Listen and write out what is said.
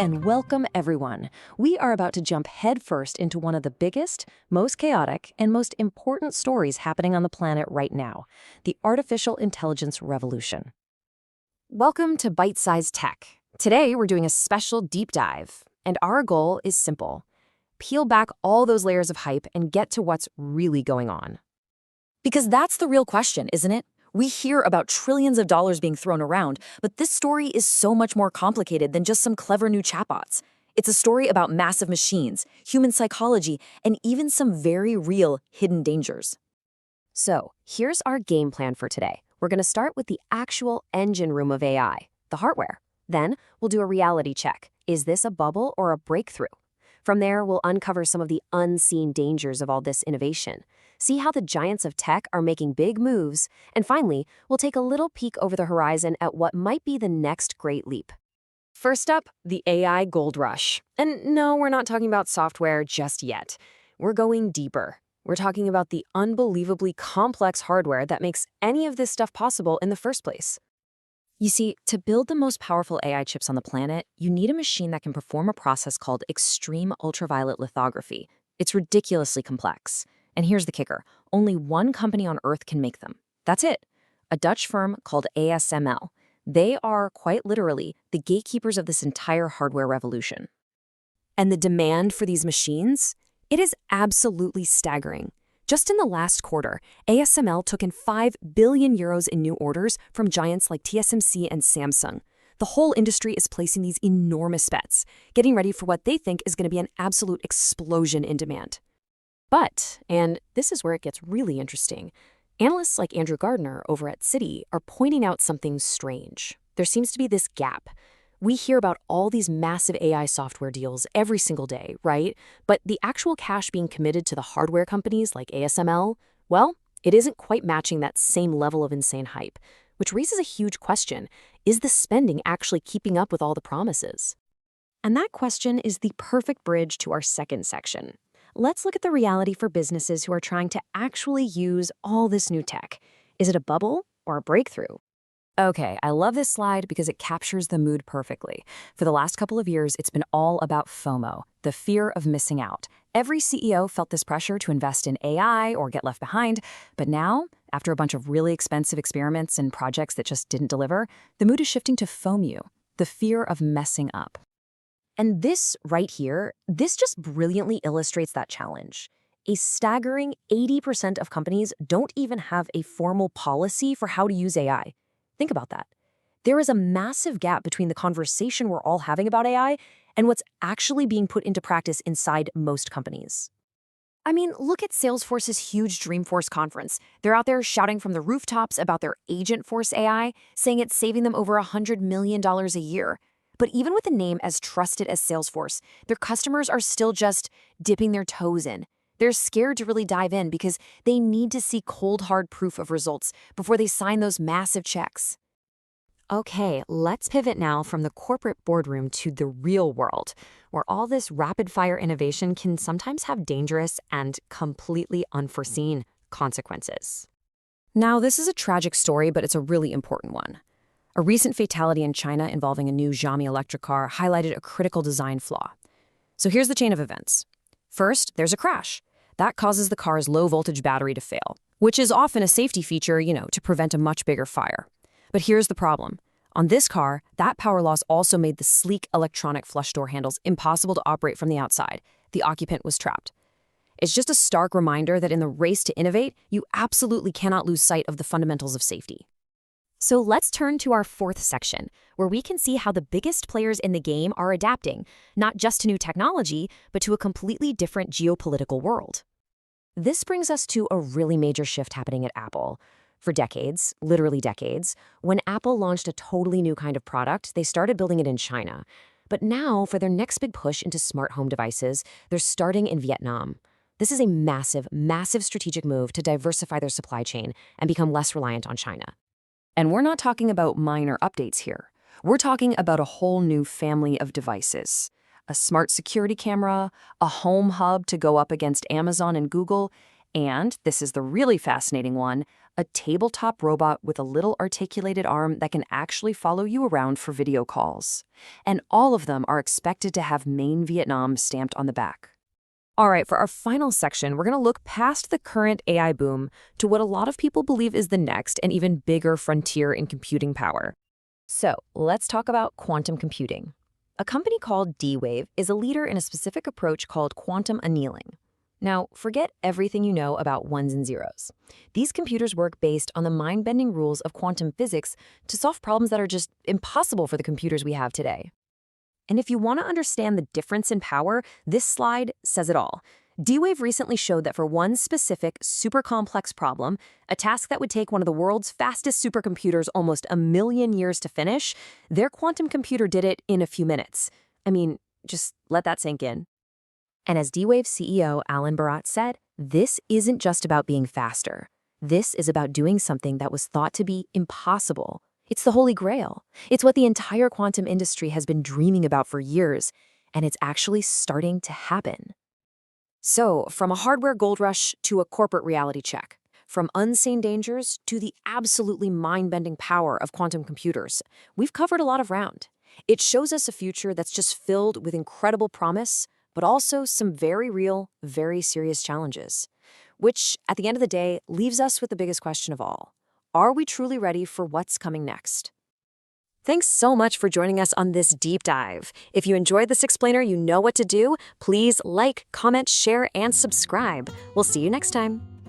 and welcome everyone. We are about to jump headfirst into one of the biggest, most chaotic, and most important stories happening on the planet right now, the artificial intelligence revolution. Welcome to Byte-Sized Tech. Today we're doing a special deep dive, and our goal is simple. Peel back all those layers of hype and get to what's really going on. Because that's the real question, isn't it? We hear about trillions of dollars being thrown around, but this story is so much more complicated than just some clever new chatbots. It's a story about massive machines, human psychology, and even some very real hidden dangers. So, here's our game plan for today. We're going to start with the actual engine room of AI, the hardware. Then, we'll do a reality check. Is this a bubble or a breakthrough? From there, we'll uncover some of the unseen dangers of all this innovation, see how the giants of tech are making big moves, and finally, we'll take a little peek over the horizon at what might be the next great leap. First up, the AI gold rush. And no, we're not talking about software just yet. We're going deeper. We're talking about the unbelievably complex hardware that makes any of this stuff possible in the first place. You see, to build the most powerful AI chips on the planet, you need a machine that can perform a process called extreme ultraviolet lithography. It's ridiculously complex. And here's the kicker. Only one company on Earth can make them. That's it. A Dutch firm called ASML. They are, quite literally, the gatekeepers of this entire hardware revolution. And the demand for these machines? It is absolutely staggering. Just in the last quarter, ASML took in 5 billion euros in new orders from giants like TSMC and Samsung. The whole industry is placing these enormous bets, getting ready for what they think is going to be an absolute explosion in demand. But, and this is where it gets really interesting, analysts like Andrew Gardner over at Citi are pointing out something strange. There seems to be this gap. We hear about all these massive AI software deals every single day, right? But the actual cash being committed to the hardware companies like ASML, well, it isn't quite matching that same level of insane hype, which raises a huge question. Is the spending actually keeping up with all the promises? And that question is the perfect bridge to our second section. Let's look at the reality for businesses who are trying to actually use all this new tech. Is it a bubble or a breakthrough? Okay, I love this slide because it captures the mood perfectly. For the last couple of years, it's been all about FOMO, the fear of missing out. Every CEO felt this pressure to invest in AI or get left behind, but now, after a bunch of really expensive experiments and projects that just didn't deliver, the mood is shifting to FOMU, the fear of messing up. And this right here, this just brilliantly illustrates that challenge. A staggering 80% of companies don't even have a formal policy for how to use AI. Think about that. There is a massive gap between the conversation we're all having about AI and what's actually being put into practice inside most companies. I mean, look at Salesforce's huge Dreamforce conference. They're out there shouting from the rooftops about their Agentforce AI, saying it's saving them over $100 million a year. But even with a name as trusted as Salesforce, their customers are still just dipping their toes in. They're scared to really dive in because they need to see cold, hard proof of results before they sign those massive checks. Okay, let's pivot now from the corporate boardroom to the real world, where all this rapid-fire innovation can sometimes have dangerous and completely unforeseen consequences. Now, this is a tragic story, but it's a really important one. A recent fatality in China involving a new Xiaomi electric car highlighted a critical design flaw. So here's the chain of events. First, there's a crash. That causes the car's low-voltage battery to fail, which is often a safety feature, to prevent a much bigger fire. But here's the problem. On this car, that power loss also made the sleek electronic flush door handles impossible to operate from the outside. The occupant was trapped. It's just a stark reminder that in the race to innovate, you absolutely cannot lose sight of the fundamentals of safety. So let's turn to our fourth section, where we can see how the biggest players in the game are adapting, not just to new technology, but to a completely different geopolitical world. This brings us to a really major shift happening at Apple. For decades, literally decades, when Apple launched a totally new kind of product, they started building it in China. But now, for their next big push into smart home devices, they're starting in Vietnam. This is a massive, massive strategic move to diversify their supply chain and become less reliant on China. And we're not talking about minor updates here. We're talking about a whole new family of devices. A smart security camera, a home hub to go up against Amazon and Google, And, this is the really fascinating one, a tabletop robot with a little articulated arm that can actually follow you around for video calls. And all of them are expected to have Maine Vietnam stamped on the back. All right, for our final section, we're going to look past the current AI boom to what a lot of people believe is the next and even bigger frontier in computing power. So, let's talk about quantum computing. A company called D-Wave is a leader in a specific approach called quantum annealing. Now, forget everything you know about ones and zeros. These computers work based on the mind-bending rules of quantum physics to solve problems that are just impossible for the computers we have today. And if you want to understand the difference in power, this slide says it all. D-Wave recently showed that for one specific, super complex problem, a task that would take one of the world's fastest supercomputers almost 1 million years to finish, their quantum computer did it in a few minutes. I mean, just let that sink in. And as D-Wave CEO Alan Barat said, this isn't just about being faster. This is about doing something that was thought to be impossible. It's the Holy Grail. It's what the entire quantum industry has been dreaming about for years, and it's actually starting to happen. So, from a hardware gold rush to a corporate reality check, from unseen dangers to the absolutely mind-bending power of quantum computers, we've covered a lot of ground. It shows us a future that's just filled with incredible promise, but also some very real, very serious challenges. Which, at the end of the day, leaves us with the biggest question of all. Are we truly ready for what's coming next? Thanks so much for joining us on this deep dive. If you enjoyed this explainer, you know what to do. Please like, comment, share, and subscribe. We'll see you next time.